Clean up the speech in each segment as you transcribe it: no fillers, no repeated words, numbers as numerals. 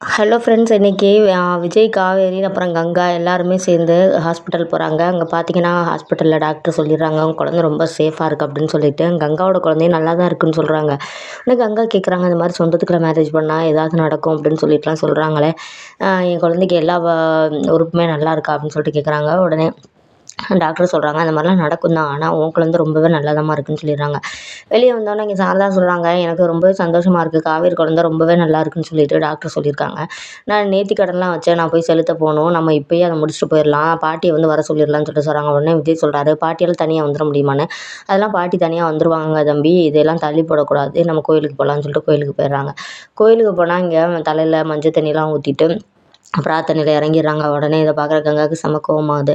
Hello friends, இன்றைக்கி விஜய், காவேரி அப்புறம் கங்கா எல்லாருமே சேர்ந்து ஹாஸ்பிட்டல் போகிறாங்க. அங்கே பார்த்தீங்கன்னா ஹாஸ்பிட்டலில் டாக்டர் சொல்லிடுறாங்க அவங்க குழந்தை ரொம்ப சேஃபாக இருக்குது அப்படின்னு சொல்லிட்டு. கங்காவோட குழந்தையும் நல்லா தான் இருக்குன்னு சொல்கிறாங்க. உடனே கங்கா கேட்குறாங்க, இந்த மாதிரி சொந்தத்துக்குள்ள மேரேஜ் பண்ணால் ஏதாவது நடக்கும் அப்படின்னு சொல்லிட்டுலாம் சொல்கிறாங்களே, என் குழந்தைக்கு எல்லா உறுப்புமே நல்லா இருக்கா அப்படின்னு சொல்லிட்டு கேட்குறாங்க. உடனே டாக்டர் சொல்கிறாங்க, அந்த மாதிரிலாம் நடக்கும் தான், ஆனால் உன் குழந்தை ரொம்பவே நல்லதமாக இருக்குன்னு சொல்லிடுறாங்க. வெளியே வந்தோடனே இங்கே சாரதா சொல்கிறாங்க, எனக்கு ரொம்பவே சந்தோஷமாக இருக்குது, காவேரி குழந்தை ரொம்பவே நல்லா இருக்குன்னு சொல்லிட்டு டாக்டர் சொல்லியிருக்காங்க. நான் நேர்த்திக்கடன்லாம் வச்சேன், நான் போய் செலுத்த போகணும், நம்ம இப்போயே அதை முடிச்சுட்டு போயிடலாம், பாட்டியை வந்து வர சொல்லிடலான்னு சொல்லிட்டு சொல்கிறாங்க. உடனே விஜய் சொல்கிறாரு, பாட்டியால் தனியாக வந்துட முடியுமான்னு. அதெல்லாம் பாட்டி தனியாக வந்துருவாங்க தம்பி, இதெல்லாம் தள்ளி போடக்கூடாது, நம்ம கோயிலுக்கு போகலான்னு சொல்லிட்டு கோயிலுக்கு போயிடுறாங்க. கோயிலுக்கு போனால் இங்கே தலையில் மஞ்சள் தண்ணிலாம் ஊற்றிட்டு பிரார்த்தனையில் இறங்கிடுறாங்க. உடனே இதை பார்க்குற கங்காவுக்கு செம கோவமாகுது.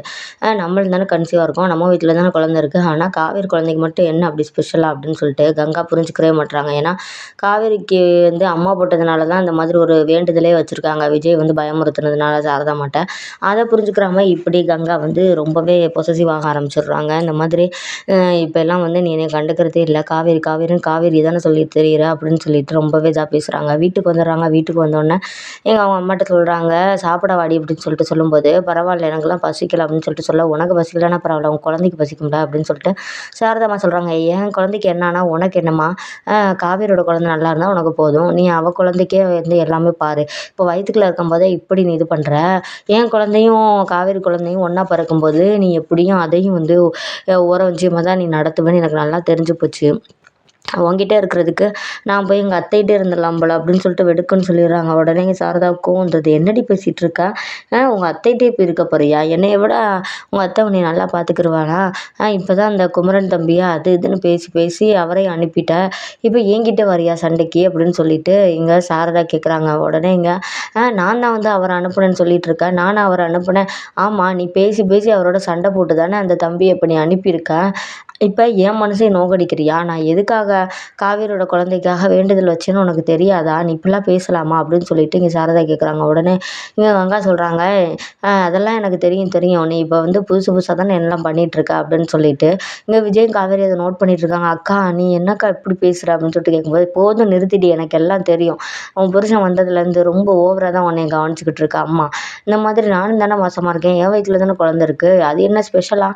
நம்மளும் தானே கன்சீவாக இருக்கோம், நம்ம வீட்டில் தானே குழந்தை இருக்குது, ஆனால் காவேரி குழந்தைக்கு மட்டும் என்ன அப்படி ஸ்பெஷலாக அப்படின்னு சொல்லிட்டு கங்கா புரிஞ்சுக்கவே மாட்றாங்க. ஏன்னா காவேரிக்கு வந்து அம்மா போட்டதுனால தான் இந்த மாதிரி ஒரு வேண்டுதலே வச்சுருக்காங்க, விஜய் வந்து பயமுறுத்துனதுனால சாரதா மாட்டேன். அதை புரிஞ்சுக்கிறாம இப்படி கங்கா வந்து ரொம்பவே பொசசிவ் ஆக ஆரம்பிச்சிடுறாங்க. இந்த மாதிரி இப்போ எல்லாம் வந்து நீ என்னை கண்டுக்கிறதே இல்லை, காவேரி காவேரின்னு காவேரி தானே சொல்லி தெரியுற அப்படின்னு சொல்லிட்டு ரொம்பவே இதாக பேசுகிறாங்க. வீட்டுக்கு வந்துடுறாங்க. வீட்டுக்கு வந்தோடனே அவங்க அம்மாட்ட சொல்கிறாங்க, சாப்பிட வாடி அப்படின்னு சொல்லிட்டு சொல்லும்போது, பரவாயில்ல எனக்குலாம் பசிக்கல அப்படின்னு சொல்லிட்டு சொல்ல, உனக்கு பசிக்கலன்னா பரவாயில்ல, உன் குழந்தைக்கு பசிக்கும்டா அப்படின்னு சொல்லிட்டு சாரதாம்மா சொல்கிறாங்க. என் குழந்தைக்கு என்னன்னா உனக்கு என்னம்மா, காவேரியோட குழந்தை நல்லா இருந்தால் உனக்கு போதும், நீ அவள் குழந்தைக்கே வந்து எல்லாமே பாரு, இப்போ வயிற்றுக்குள்ள இருக்கும்போதே இப்படி நீ இது பண்ணுற, என் குழந்தையும் காவேரி குழந்தையும் ஒன்றா பிறக்கும்போது நீ எப்படியும் அதையும் வந்து ஓரவஞ்சியமாக தான் நீ நடத்துவேன்னு எனக்கு நல்லா தெரிஞ்சு போச்சு, உங்ககிட்ட இருக்கிறதுக்கு நான் போய் எங்கள் அத்தைகிட்டே இருந்துடலாம் போல அப்படின்னு சொல்லிட்டு வெடுக்குன்னு சொல்லிடுறாங்க. உடனே எங்கள் சாரதாவுக்கும் வந்தது, என்னடி பேசிகிட்டு இருக்கா, உங்கள் அத்தைகிட்டே இப்போ இருக்க போறியா, என்னைய விட உங்கள் அத்தை உன்னை நல்லா பார்த்துக்கிருவாளா, இப்போ தான் அந்த குமரன் தம்பியா அது இதுன்னு பேசி பேசி அவரையும் அனுப்பிட்ட, இப்போ என்கிட்ட வரியா சண்டைக்கு அப்படின்னு சொல்லிட்டு இங்கே சாரதா கேட்குறாங்க. உடனே இங்கே நான் தான் வந்து அவரை அனுப்புனேன்னு சொல்லிட்டு இருக்கேன், நானும் அவரை அனுப்புனேன், ஆமாம் நீ பேசி பேசி அவரோட சண்டை போட்டு தானே அந்த தம்பியை இப்போ நீ அனுப்பியிருக்க, இப்போ என் மனசை நோகடிக்கிறியா, நான் எதுக்காக காவேரியோட குழந்தைக்காக வேண்டுதல் வச்சேன்னு உனக்கு தெரியாதா, நீ இப்படிலாம் பேசலாமா அப்படின்னு சொல்லிட்டு இங்கே சாரதா கேட்குறாங்க. உடனே இங்கே கங்கா சொல்கிறாங்க, அதெல்லாம் எனக்கு தெரியும் தெரியும், நீ இப்போ வந்து புதுசு புதுசாக தானே என்னெல்லாம் பண்ணிகிட்ருக்க அப்படின்னு சொல்லிட்டு இங்கே விஜயும் காவேரி அதை நோட் பண்ணிகிட்ருக்காங்க. அக்கா நீ என்னக்கா இப்படி பேசுகிற அப்படின்னு சொல்லிட்டு கேட்கும்போது, போதும் நிறுத்திடி, எனக்கு எல்லாம் தெரியும், உன் புருஷன் வந்ததுலேருந்து ரொம்ப ஓவராக தான் உன்னை கவனிச்சிக்கிட்டு இருக்க அம்மா, இந்த மாதிரி நானும் தானே மாசமாக இருக்கேன், என் வயிற்றுல தானே குழந்தை இருக்குது, அது என்ன ஸ்பெஷலாக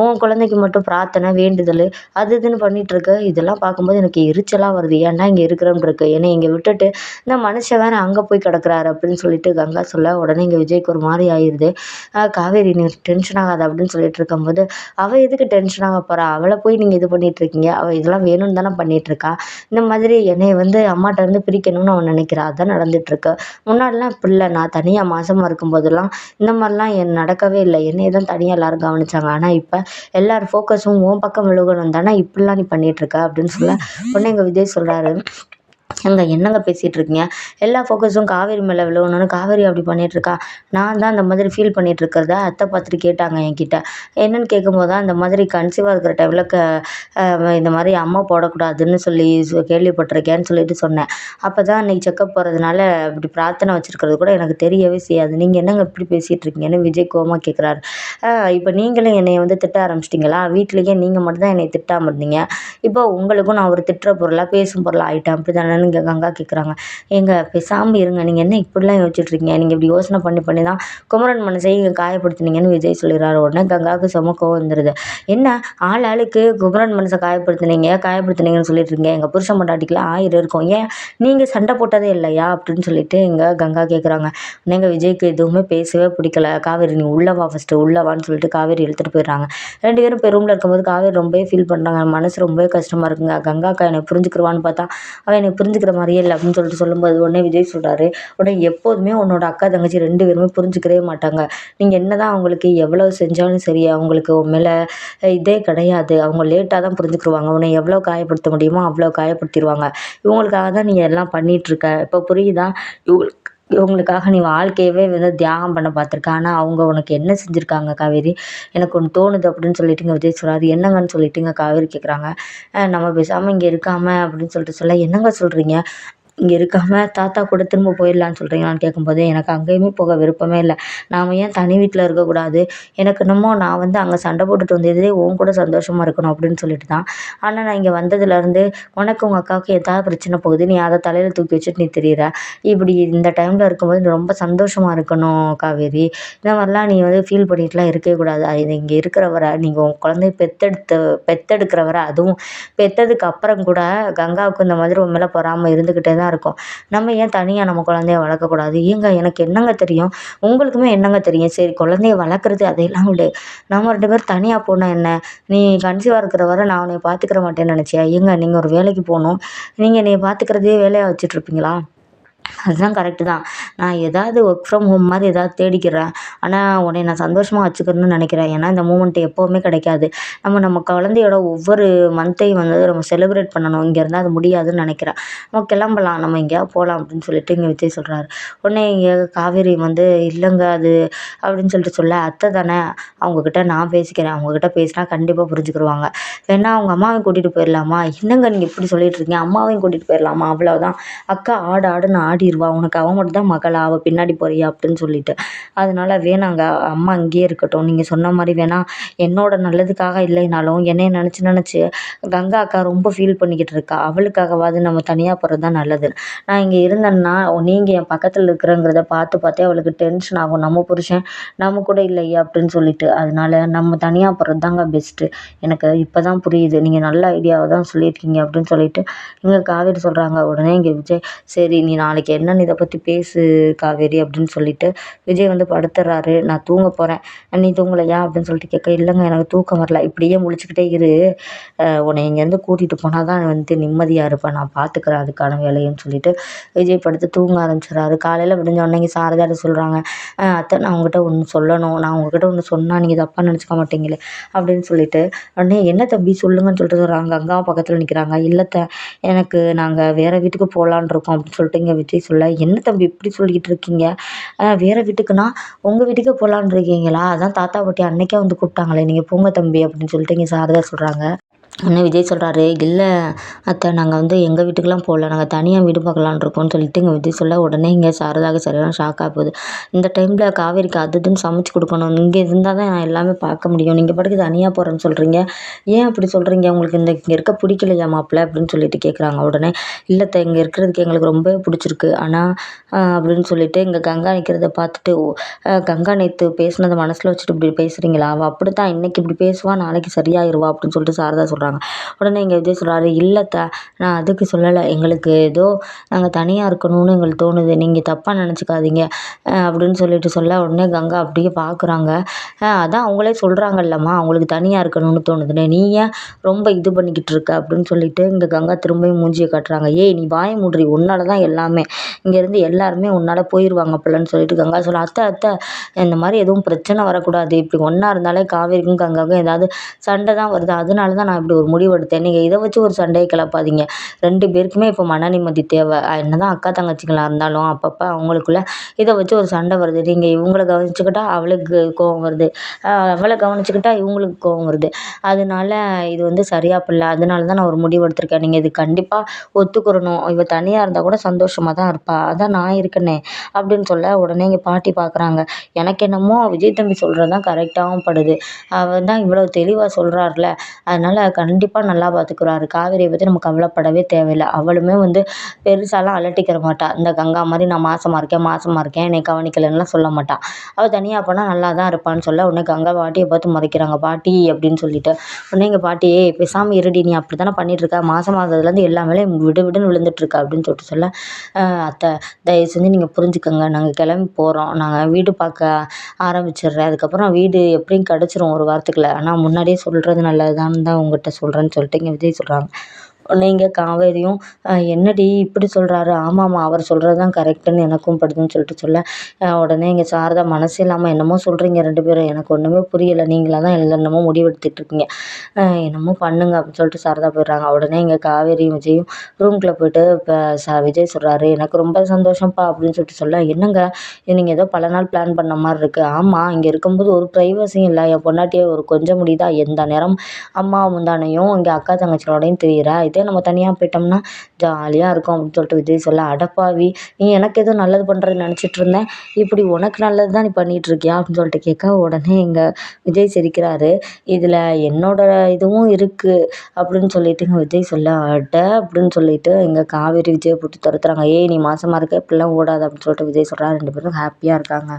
உன் குழந்தைக்கு மட்டும் பிரார்த்தனை வேண்டுதல் அது இதுன்னு பண்ணிகிட்ருக்கு, இதெல்லாம் பார்க்கும்போது எனக்கு எரிச்சலாக வருது, ஏன்டா இங்கே இருக்கிறோன்னு இருக்குது, என்னை இங்கே விட்டுட்டு இந்த மனுஷன் வேறு அங்கே போய் கிடக்குறாரு அப்படின்னு சொல்லிட்டு கங்கா சொல்ல, உடனே இங்கே விஜய்க்கு ஒரு மாதிரி ஆயிடுது. காவேரி நீ டென்ஷன் ஆகாத அப்படின்னு சொல்லிட்டு இருக்கும்போது, அவள் எதுக்கு டென்ஷன் ஆக போகிறா, அவளை போய் நீங்கள் இது பண்ணிகிட்ருக்கீங்க, அவள் இதெல்லாம் வேணும்னு தானே பண்ணிகிட்ருக்கா, இந்த மாதிரி என்னை வந்து அம்மாட்ட இருந்து பிரிக்கணும்னு அவன் நினைக்கிறா, அதான் நடந்துகிட்ருக்கு, முன்னாடிலாம் இப்படி இல்லை, நான் தனியாக மாசமாக இருக்கும்போதெல்லாம் இந்த மாதிரிலாம் நடக்கவே இல்லை, என்னையை தான் தனியாக எல்லோரும் கவனிச்சாங்க, ஆனால் இப்போ எல்லார் ஃபோக்கஸும் உன் பக்கம் விழுகணும் தானே இப்படிலாம் நீ பண்ணிகிட்ருக்க அப்படின்னு சொல்ல, உடனே எங்கள் விஜய் சொல்கிறாரு, ஏங்க என்னங்க பேசிகிட்டு இருக்கீங்க, எல்லா ஃபோக்கஸும் காவேரி மேலே விழுகணும்னு காவேரி அப்படி பண்ணிகிட்ருக்கா, நான் தான் அந்த மாதிரி ஃபீல் பண்ணிகிட்ருக்கிறத அத்தை பார்த்துட்டு கேட்டாங்க என்கிட்ட, என்னென்னு கேட்கும்போது தான் இந்த மாதிரி கன்சீவாக இருக்கிற டைமில் இந்த மாதிரி அம்மா போடக்கூடாதுன்னு சொல்லி கேள்விப்பட்டிருக்கேன்னு சொல்லிட்டு சொன்னேன், அப்போ தான் அன்றைக்கி செக்கப் போகிறதுனால இப்படி பிரார்த்தனை வச்சுருக்கிறது கூட எனக்கு தெரியவே செய்யாது, நீங்கள் என்னங்க இப்படி பேசிகிட்டு இருக்கீங்கன்னு விஜய் கோவமாக கேட்குறாரு. இப்போ நீங்களும் என்னை வந்து திட்ட ஆரம்பிச்சிட்டிங்களா, வீட்லேயே நீங்கள் மட்டும் தான் என்னை திட்டாமல் இருந்தீங்க, இப்போ உங்களுக்கும் நான் ஒரு திட்டுற பொருளாக பேசும் பொருளாக ஆகிட்டேன் அப்படி தானேன்னு இங்கே கங்கா கேட்குறாங்க. ஏங்க பேசாமல் இருங்க, நீங்கள் என்ன இப்படிலாம் யோசிச்சுட்ருக்கீங்க, நீங்கள் இப்படி யோசனை பண்ணி பண்ணி தான் குமரன் மனசையும் காயப்படுத்துனீங்கன்னு விஜய் சொல்லிடுறாரு. உடனே கங்காவுக்கு செம கோவம் வந்துடுது, என்ன ஆள் ஆளுக்கு குமரன் மனசை காயப்படுத்துனீங்கன்னு சொல்லிட்டு இருக்கீங்க, எங்கள் புருஷன் பொண்டாட்டிக்குலாம் 1000 இருக்கும், ஏன் நீங்கள் சண்டை போட்டதே இல்லையா அப்படின்னு சொல்லிட்டு இங்கே கங்கா கேட்குறாங்க. உடனே விஜய்க்கு எதுவுமே பேசவே பிடிக்கல, காவேரி நீ உள்ளவா ஃபஸ்ட்டு உள்ளவான்னு சொல்லிட்டு காவேரி இழுத்துட்டு போயிடுறாங்க. 2 பேரும் போய் ரூமில் இருக்கும்போது காவேரி ரொம்பவே ஃபீல் பண்ணுறாங்க, மனசு ரொம்பவே கஷ்டமாக இருக்குங்க, கங்காக்கா என்னை புரிஞ்சுக்கிருவான்னு பார்த்தா அவன் என்னை புரிஞ்சுக்கிற மாதிரியே இல்லை அப்படின்னு சொல்லிட்டு சொல்லும்போது, உடனே விஜய் சொல்கிறாரு, உடனே எப்போதுமே உன்னோட அக்கா தங்கச்சி 2 பேருமே புரிஞ்சுக்கவே மாட்டாங்க, நீங்கள் என்ன தான் அவங்களுக்கு எவ்வளோ செஞ்சாலும் சரி, அவங்களுக்கு உன் மேலே இதே கிடையாது, அவங்க லேட்டாக தான் புரிஞ்சுக்கிருவாங்க, உன்னை எவ்வளோ காயப்படுத்த முடியுமோ அவ்வளோ காயப்படுத்திடுவாங்க, இவங்களுக்காக தான் நீ எல்லாம் பண்ணிகிட்ருக்க, இப்போ புரியுதா, இவங்களுக்காக நீ வாழ்க்கையவே வந்து தியாகம் பண்ண பார்த்துருக்க, ஆனால் அவங்க உனக்கு என்ன செஞ்சுருக்காங்க காவேரி, எனக்கு ஒன்று தோணுது அப்படின்னு சொல்லிட்டு இங்கே விஜய் சொல்கிறாரு. என்னங்கன்னு சொல்லிட்டு இங்கே காவேரி கேட்குறாங்க. நம்ம பேசாமல் இங்கே இருக்காமல் அப்படின்னு சொல்லிட்டு சொல்ல, என்னங்க சொல்கிறீங்க, இங்கே இருக்காம தாத்தா கூட திரும்ப போயிடலான்னு சொல்கிறீங்களான்னு கேட்கும்போது, எனக்கு அங்கேயுமே போக விருப்பமே இல்ல. நாம ஏன் தனி வீட்ல இருக்கக்கூடாது? எனக்கு என்னமோ நான் வந்து அங்கே சண்டை போட்டுட்டு வந்ததே உன் கூட சந்தோஷமா இருக்கணும் அப்படின்னு சொல்லிட்டு தான். ஆனா நான் இங்கே வந்ததுலேருந்து உனக்கு உங்கள் அக்காவுக்கு ஏதாவது பிரச்சனை போகுது. நீ அத தலையில தூக்கி வச்சுட்டு நீ திரியிற. இப்படி இந்த டைம்ல இருக்கும்போது நீ ரொம்ப சந்தோஷமா இருக்கணும் காவேரி. இந்த மாதிரிலாம் நீ வந்து ஃபீல் பண்ணிட்டுலாம் இருக்கவே கூடாது. அது இங்கே இருக்கிற வரை நீங்க உன் குழந்தைய பெத்தெடுக்கிற வரை அதுவும் பெத்ததுக்கு அப்புறம் கூட கங்காவுக்கு இந்த மாதிரி உன் மேல பொறாம இருந்துக்கிட்டே தான் இருக்கும். நம்ம ஏன் தனியா நம்ம குழந்தைய வளர்க்கக்கூடாது? ஏங்க எனக்கு என்னங்க தெரியும்? உங்களுக்குமே என்னங்க தெரியும்? சரி குழந்தைய வளர்க்குறது அதையெல்லாம் விடு. நம்ம 2 பேரும் தனியா போனா என்ன? நீ கன்சீவா இருக்கிற வரை நான் உன்னைய பார்த்துக்கிற மாட்டேன்னு நினைச்சியா? ஏங்க நீங்க ஒரு வேலைக்கு போணும். நீங்க என்னைய பார்த்துக்கிறதையே வேலையா வச்சுட்டு இருப்பீங்களா? அதுதான் கரெக்ட்டு தான். நான் ஏதாவது ஒர்க் ஃப்ரம் ஹோம் மாரி ஏதாவது தேடிக்கிறேன். ஆனா, உன்னைய நான் சந்தோஷமா வச்சுக்கணும்னு நெனைக்கிறேன். ஏன்னா, இந்த மூமெண்ட் எப்பவுமே கிடைக்காது. நம்ம குழந்தையோட ஒவ்வொரு மந்த்தையும் வந்து நம்ம செலிப்ரேட் பண்ணணும். இங்க இருந்தா அது முடியாதுன்னு நெனைக்கிறேன். நம்ம கிளம்பலாம். நம்ம எங்கேயாவது போலாம் அப்படின்னு சொல்லிட்டு இங்க விஜய் சொல்றாரு. உடனே இங்க காவேரி வந்து, "இல்லங்க அது" அப்படின்னு சொல்லிட்டு சொல்ல, "அத்தை தானே, அவங்ககிட்ட நான் பேசிக்கிறேன். அவங்ககிட்ட பேசினா கண்டிப்பா புரிஞ்சுக்கிருவாங்க. வேணா அவங்க அம்மாவையும் கூட்டிட்டு போயிரலாமா?" "என்னங்க நீங்க இப்படி சொல்லிட்டு இருக்கீங்க? அம்மாவையும் கூட்டிட்டு போயிரலாமா? அவ்வளவுதான். அக்கா ஆடு ஆடுன்னு ஆடிருவா. உனக்கு அவ மட்டும் தான் மகளா? அவ பின்னாடி போறியா?" அப்படின்னு சொல்லிட்டு. அதனால வேணாங்க. அம்மா இங்கேயே இருக்கட்டும். நீங்க சொன்ன மாரி வேணா என்னோட நல்லதுக்காக இல்லைனாலும், என்னைய நெனச்சு நெனச்சு கங்கா அக்கா ரொம்ப ஃபீல் பண்ணிக்கிட்டு இருக்கா. அவளுக்காகவாவது நம்ம தனியா போறது தான் நல்லது. நான் இங்க இருந்தேன்னா, நீங்க என் பக்கத்துல இருக்கிறங்கிறத பார்த்து பார்த்தே அவளுக்கு டென்ஷன் ஆகும். நம்ம புருஷன் நம்ம கூட இல்லையே அப்படின்னு சொல்லிட்டு. அதனால நம்ம தனியா போறது தாங்க பெஸ்ட்டு. எனக்கு இப்ப தான் புரியுது. நீங்க நல்ல ஐடியாவ தான் சொல்லியிருக்கீங்க அப்படின்னு சொல்லிட்டு, இங்க காவேரி சொல்றாங்க. உடனே இங்க விஜய், "சரி நீ நாளைக்கு என்னன்னு இத பத்தி பேசு காவேரி" அப்படின்னு சொல்லிட்டு விஜய் வந்து படுத்துறாரு. "நான் தூங்க போறேன். நீ தூங்கலையா?" அப்படின்னு சொல்லிட்டு கேட்க, "இல்லங்க எனக்கு தூக்கம் வரல. இப்படியே முழிச்சுக்கிட்டே இரு. உன்னைய இங்கேருந்து கூட்டிட்டு போனா தான் வந்து நிம்மதியா இருப்பேன். நான் பார்த்துக்கிறேன் அதுக்கான வேலையன்னு" சொல்லிட்டு விஜய் படுத்து தூங்க ஆரம்பிச்சுறாரு. காலையில விடிஞ்ச உடனே இங்க சாரதாட்ட சொல்றாங்க, அத்தை நான் உங்ககிட்ட ஒண்ணு சொல்லணும். நான் உங்ககிட்ட ஒண்ணு சொன்னா நீங்க தப்பா நினச்சுக்க மாட்டீங்களே" அப்படின்னு சொல்லிட்டு. உடனே, "என்ன தம்பி சொல்லுங்கன்னு" சொல்லிட்டு சொல்றாங்க. கங்காவும் பக்கத்துல நிக்கிறாங்க. "இல்ல அத்தை, நாங்க வேற வீட்டுக்கு போலான்னு இருக்கோம்" அப்படின்னு சொல்லிட்டு இங்க விஜய் சொல்ல, "என்ன தம்பி இப்படி சொல்லிக்கிட்டு இருக்கீங்க? வேற வீட்டுக்குன்னா, உங்க வீட்டுக்கே போலான்னு இருக்கீங்களா? அதான் தாத்தா, பாட்டி அன்னைக்கே வந்து கூப்பிட்டாங்களே. நீங்க போங்க தம்பி" அப்படின்னு சொல்லிட்டு இங்க சாரதா சொல்றாங்க. உடனே விஜய் சொல்றாரு, "இல்ல அத்தை நாங்க வந்து எங்க வீட்டுக்குலாம் போல. நாங்க தனியா வீடு பார்க்கலான்னு இருக்கோம்னு" சொல்லிட்டு இங்க விஜய் சொல்ல, உடனே இங்க சாரதாக்கு சரியான ஷாக்கா போகுது. இந்த டைம்ல காவேரிக்கு அது இதுன்னு சமைச்சு கொடுக்கணும். இங்க இருந்தா தான் நான் எல்லாமே பார்க்க முடியும். நீங்க பாட்டுக்கு தனியா போறேன்னு சொல்றீங்க. ஏன் அப்படி சொல்றீங்க? உங்களுக்கு இங்க இருக்க பிடிக்கலையா மாப்பிள? அப்படின்னு சொல்லிட்டு கேட்குறாங்க. உடனே, "இல்ல அத்தை இங்க இருக்கிறதுக்கு எங்களுக்கு ரொம்பவே பிடிச்சிருக்கு. ஆனா" அப்படின்னு சொல்லிட்டு இங்க கங்கா நிக்கிறத பார்த்துட்டு, "ஓ கங்கா நேத்து பேசினத மனசுல வச்சுட்டு இப்படி பேசுறீங்களா? அவ அப்படித்தான் இன்னைக்கு இப்படி பேசுவா, நாளைக்கு சரியாயிருவா" அப்படின்னு சொல்லிட்டு சாரதா சொல்றாங்க. உடனே இங்க விஜய் சொல்றாரு, "இல்ல அத்தை நான் அதுக்கு சொல்லல. எங்களுக்கு ஏதோ நாங்க தனியா இருக்கணும்னு எங்களுக்கு தோணுது. நீங்க தப்பா நினச்சுக்காதீங்க" அப்படின்னு சொல்லிட்டு சொல்ல, உடனே கங்கா அப்படியே பார்க்குறாங்க. அதான் அவங்களே சொல்றாங்கல்லம்மா, அவங்களுக்கு தனியா இருக்கணும்னு தோணுதுன்னு. நீ ஏன் ரொம்ப இது பண்ணிக்கிட்டு இருக்க?" அப்படின்னு சொல்லிட்டு இங்க கங்கா திரும்பியும் மூஞ்சிய காட்டுறாங்க. "ஏய் நீ வாய மூடுறி. உன்னால தான் எல்லாமே. இங்கேருந்து எல்லாருமே உன்னால போயிருவாங்க போலன்னு" சொல்லிட்டு கங்கா சொல்ல, "அத்தை இந்த மாதிரி எதுவும் பிரச்சனை வரக்கூடாது. இப்படி ஒண்ணா இருந்தாலே காவேரிக்கும் கங்காவுக்கும் ஏதாவது சண்டை தான் வருது. அதனால தான் நான் இப்படி ஒரு முடிவு எடுத்தேன். நீங்க இத வச்சு ஒரு சண்டைய கிளப்பாதீங்க. 2 பேருக்குமே இப்போ மன நிம்மதி தேவை. என்னதான் அக்கா தங்கச்சிங்களா இருந்தாலும் அப்பப்ப அவங்களுக்குள்ள இத வச்சு ஒரு சண்டை வருது. நீங்க இவங்கள கவனிச்சுக்கிட்டா அவளுக்கு கோவம் வருது. அவள கவனிச்சுக்கிட்டா இவங்களுக்கு கோவம் வருது. அதனால இது வந்து சரியா படல. அதனால தான் நான் ஒரு முடிவு எடுத்திருக்கேன். நீங்க இது கண்டிப்பா ஒத்துக்கிறணும். இவ தனியா இருந்தா கூட சந்தோஷமா தான் இருப்பா. அதான் நான் இருக்கனே" அப்படின்னு சொல்ல, உடனே எங்க பாட்டி பார்க்குறாங்க. எனக்கு என்னமோ விஜய் தம்பி சொல்றது தான் கரெக்ட்டாவும் படுது. அவர் தான் இவ்வளவு தெளிவா சொல்றார்ல. அதனால கண்டிப்பா நல்லா பார்த்துக்குறாரு. காவேரியை பத்தி நம்ம கவலைப்படவே தேவையில்ல. அவளுமே வந்து பெருசாலாம் அலட்டிக்கிற மாட்டா. இந்த கங்கா மாரி நான் மாசமா இருக்கேன் என்னைய கவனிக்கலன்னுலாம் சொல்ல மாட்டா. அவ தனியா போனா நல்லா தான் இருப்பான்னு சொல்ல, உடனே கங்கா பாட்டிய பார்த்து முறைக்கிறாங்க. "பாட்டி" அப்படின்னு சொல்லிட்டு. உடனே எங்க பாட்டி, "ஏய் பேசாம இருடி. நீ அப்படித்தானே பண்ணிட்டு இருக்க. மாசமாகறதுலேருந்து எல்லா வேலையும் விடு விடுன்னு விழுந்துட்டு இருக்க" அப்படின்னு சொல்லிட்டு சொல்ல, அத்தை தயவு செஞ்சு நீங்க புரிஞ்சுக்கங்க. நாங்க கிளம்பி போறோம். நாங்க வீடு பார்க்க ஆரம்பிச்சிடுறேன். அதுக்கப்புறம் வீடு எப்படியும் கிடச்சிரும் ஒரு வாரத்துக்குள்ள. ஆனா முன்னாடியே சொல்றது நல்லதுதான்னு தான் உங்ககிட்ட சொல்றேன்னு" சொல்லிட்டு இங்க விஜய் சொல்றாங்க. உடனே இங்க காவேரியும், என்னடி இப்படி சொல்றாரு?" "ஆமாம்மா அவர் சொல்றது தான் கரெக்ட்டுன்னு எனக்கும் படுதுன்னு" சொல்லிட்டு சொல்ல, உடனே இங்க சாரதா, "மனசே இல்லாம என்னமோ சொல்றீங்க 2 பேரும். எனக்கு ஒண்ணுமே புரியல. நீங்களா தான் என்னென்னமோ முடிவெடுத்துட்டு இருக்கீங்க. என்னமோ பண்ணுங்க" அப்படின்னு சொல்லிட்டு சாரதா போயிடுறாங்க. உடனே இங்க காவேரியும் விஜயும் ரூம்குள்ள போயிட்டு இப்ப விஜய் சொல்றாரு, "எனக்கு ரொம்ப சந்தோஷம்ப்பா" அப்படின்னு சொல்லிட்டு சொல்ல, "என்னங்க இது நீங்க ஏதோ பல நாள் பிளான் பண்ண மாரி இருக்கு." "ஆமா இங்க இருக்கும்போது ஒரு பிரைவசியும் இல்ல. என் பொண்டாட்டிய ஒரு கொஞ்ச முடியுதா? எந்த நேரம் அம்மா முந்தானையும் இங்க அக்கா தங்கச்சிகளோடையும் திரியிறா. சொல்லிட்டு நம்ம தனியாக போயிட்டோம்னா ஜாலியாக இருக்கும் அப்படின்னு சொல்லிட்டு விஜய் சொல்ல, அடப்பாவி நீ எனக்கு ஏதோ நல்லது பண்ணுறேன்னு நினச்சிட்டு இருந்தேன், இப்படி உனக்கு நல்லது தான் நீ பண்ணிட்டு இருக்கியா அப்படின்னு சொல்லிட்டு கேட்க, உடனே எங்கள் விஜய் சிரிக்கிறாரு. இதில் என்னோட இதுவும் இருக்குது அப்படின்னு சொல்லிட்டுங்க விஜய் சொல்ல, அட அப்படின்னு சொல்லிட்டு எங்கள் காவேரி விஜயை போட்டு துரத்துறாங்க. ஏய் நீ மாசமாக இருக்க, இப்படிலாம் ஓடாத அப்படின்னு சொல்லிட்டு விஜய் சொல்கிறாரு. 2 பேரும் ஹாப்பியாக இருக்காங்க.